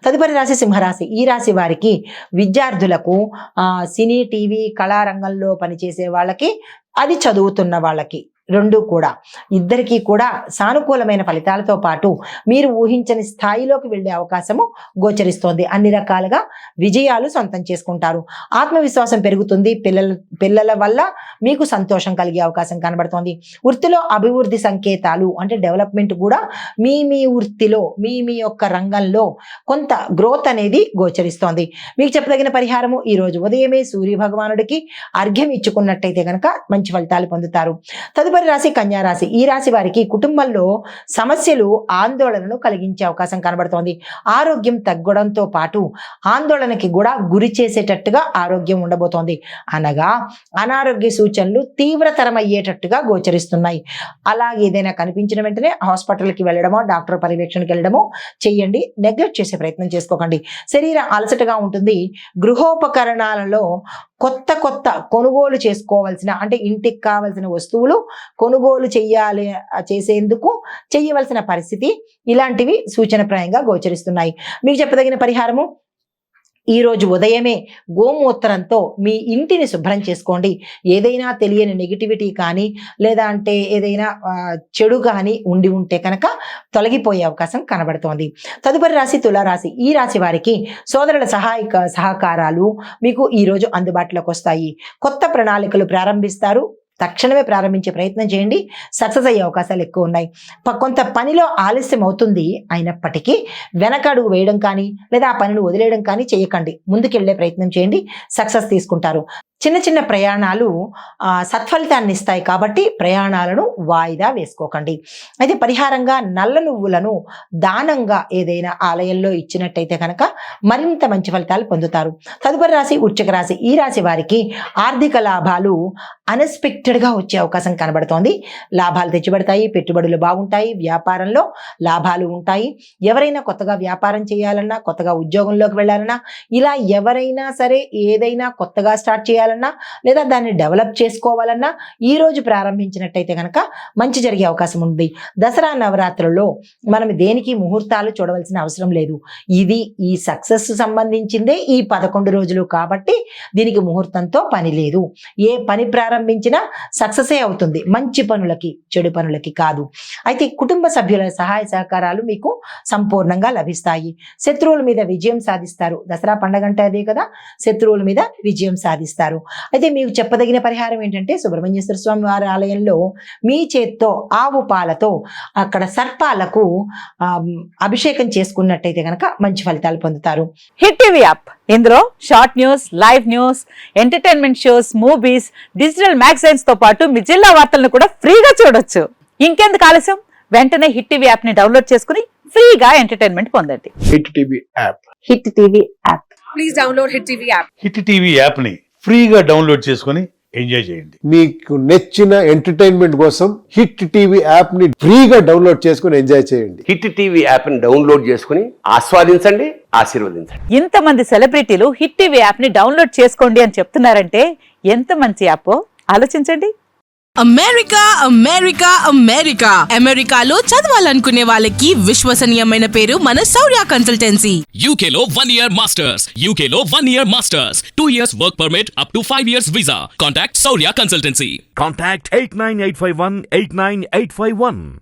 తదుపరి రాశి సింహరాశి. ఈ రాశి వారికి విద్యార్థులకు సినీ టీవీ కళారంగంలో పనిచేసే వాళ్ళకి, అది చదువుతున్న వాళ్ళకి రెండు కూడా ఇద్దరికీ కూడా సానుకూలమైన ఫలితాలతో పాటు మీరు ఊహించని స్థాయిలోకి వెళ్ళే అవకాశము గోచరిస్తోంది. అన్ని రకాలుగా విజయాలు సొంతం చేసుకుంటారు. ఆత్మవిశ్వాసం పెరుగుతుంది. పిల్లల వల్ల మీకు సంతోషం కలిగే అవకాశం కనబడుతోంది. వృత్తిలో అభివృద్ధి సంకేతాలు అంటే డెవలప్మెంట్ కూడా మీ వృత్తిలో మీ యొక్క రంగంలో కొంత గ్రోత్ అనేది గోచరిస్తోంది. మీకు చెప్పదగిన పరిహారము ఈ రోజు ఉదయమే సూర్య భగవానుడికి అర్ఘ్యం ఇచ్చుకున్నట్టయితే కనుక మంచి ఫలితాలు పొందుతారు. తదుపరి రాశి కన్యా రాశి. ఈ రాశి వారికి కుటుంబంలో సమస్యలు ఆందోళనను కలిగించే అవకాశం కనబడుతోంది. ఆరోగ్యం తగ్గడంతో పాటు ఆందోళనకి కూడా గురి చేసేటట్టుగా ఆరోగ్యం ఉండబోతోంది. అనగా అనారోగ్య సూచనలు తీవ్రతరం అయ్యేటట్టుగా గోచరిస్తున్నాయి. అలాగే ఏదైనా కనిపించిన వెంటనే హాస్పిటల్కి వెళ్ళడమో డాక్టర్ పర్యవేక్షణకి వెళ్ళడమో చెయ్యండి. నెగ్లెక్ట్ చేసే ప్రయత్నం చేసుకోకండి. శరీరం అలసటగా ఉంటుంది. గృహోపకరణాలలో కొత్త కొనుగోలు చేసుకోవాల్సిన అంటే ఇంటికి కావాల్సిన వస్తువులు కొనుగోలు చేసేందుకు చేయవలసిన పరిస్థితి ఇలాంటివి సూచనప్రాయంగా గోచరిస్తున్నాయి. మీకు చెప్పదగిన పరిహారము ఈ రోజు ఉదయమే గోమూత్రంతో మీ ఇంటిని శుభ్రం చేసుకోండి. ఏదైనా తెలియని నెగిటివిటీ కానీ లేదా అంటే ఏదైనా చెడు కానీ ఉంటే కనుక తొలగిపోయే అవకాశం కనబడుతోంది. తదుపరి రాశి తులారాశి. ఈ రాశి వారికి సోదరుల సహకారాలు మీకు ఈరోజు అందుబాటులోకి వస్తాయి. కొత్త ప్రణాళికలు ప్రారంభిస్తారు. తక్షణమే ప్రారంభించే ప్రయత్నం చేయండి. సక్సెస్ అయ్యే అవకాశాలు ఎక్కువ ఉన్నాయి. కొంత పనిలో ఆలస్యం అవుతుంది అయినప్పటికీ వెనకడుగు వేయడం కానీ లేదా ఆ పనిని వదిలేయడం కానీ చేయకండి. ముందుకెళ్లే ప్రయత్నం చేయండి. సక్సెస్ తీసుకుంటారు. చిన్న ప్రయాణాలు సత్ఫలితాన్ని ఇస్తాయి కాబట్టి ప్రయాణాలను వాయిదా వేసుకోకండి. అయితే పరిహారంగా నల్ల నువ్వులను దానంగా ఏదైనా ఆలయంలో ఇచ్చినట్టయితే కనుక మరింత మంచి ఫలితాలు పొందుతారు. తదుపరి రాశి వృశ్చిక రాశి. ఈ రాశి వారికి ఆర్థిక లాభాలు అన్ఎక్స్పెక్టెడ్గా వచ్చే అవకాశం కనబడుతోంది. లాభాలు తెచ్చిపెడతాయి. పెట్టుబడులు బాగుంటాయి. వ్యాపారంలో లాభాలు ఉంటాయి. ఎవరైనా కొత్తగా వ్యాపారం చేయాలన్నా, కొత్తగా ఉద్యోగంలోకి వెళ్ళాలన్నా, ఇలా ఎవరైనా సరే ఏదైనా కొత్తగా స్టార్ట్ చేయాలన్నా లేదా దాన్ని డెవలప్ చేసుకోవాలన్నా ఈ రోజు ప్రారంభించినట్టయితే కనుక మంచి జరిగే అవకాశం ఉంది. దసరా నవరాత్రుల్లో మనం దేనికి ముహూర్తాలు చూడవలసిన అవసరం లేదు. ఇది ఈ సక్సెస్ సంబంధించిందే ఈ 11 రోజులు కాబట్టి దీనికి ముహూర్తంతో పని లేదు. ఏ పని ప్రారంభించినా సక్సెసే అవుతుంది. మంచి పనులకి, చెడు పనులకి కాదు. అయితే కుటుంబ సభ్యుల సహాయ సహకారాలు మీకు సంపూర్ణంగా లభిస్తాయి. శత్రువుల మీద విజయం సాధిస్తారు. దసరా పండగ అంటే అదే కదా, శత్రువుల మీద విజయం సాధిస్తారు. అయితే మీకు చెప్పదగిన పరిహారం ఏంటంటే సుబ్రహ్మణ్యేశ్వర స్వామి వారి ఆలయంలో మీ చేత్తో ఆవు పాలతో అక్కడ సర్పాలకు అభిషేకం చేసుకున్నట్టయితే కనుక మంచి ఫలితాలు పొందుతారు. హిట్ టీవీ యాప్, ఇందులో short news, live news, entertainment shows, movies, digital magazines తో పాటు మీ జిల్లా వార్తలను కూడా ఫ్రీగా చూడొచ్చు. ఇంకెందుకు ఆలస్యం, వెంటనే హిట్ టీవీ యాప్ ని డౌన్లోడ్ చేసుకుని ఫ్రీగా ఎంటర్టైన్మెంట్ పొందండి. Hit TV app. Hit TV app. Please download hit TV app. Hit TV app ని ఫ్రీగా డౌన్లోడ్ చేసుకుని ఎంజాయ్ చేయండి. మీకు నచ్చిన ఎంటర్టైన్మెంట్ కోసం హిట్ టీవీ యాప్ ని ఫ్రీగా డౌన్లోడ్ చేసుకుని ఎంజాయ్ చేయండి. హిట్ టీవీ యాప్ ని డౌన్లోడ్ చేసుకుని ఆస్వాదించండి, ఆశీర్వదించండి. ఇంతమంది సెలబ్రిటీలు హిట్ టీవీ యాప్ ని డౌన్లోడ్ చేసుకోండి అని చెప్తున్నారంటే ఎంత మంచి యాప్ ఆలోచించండి. అమెరికాలో చదవాలనుకునే వాళ్ళకి విశ్వసనీయమైన పేరు మన శౌర్య కన్సల్టెన్సీ. UK లో 1 year masters, UK లో 1 year masters, 2 years work permit up to 5 years visa. Contact Saurya Consultancy. Contact 89851 89851.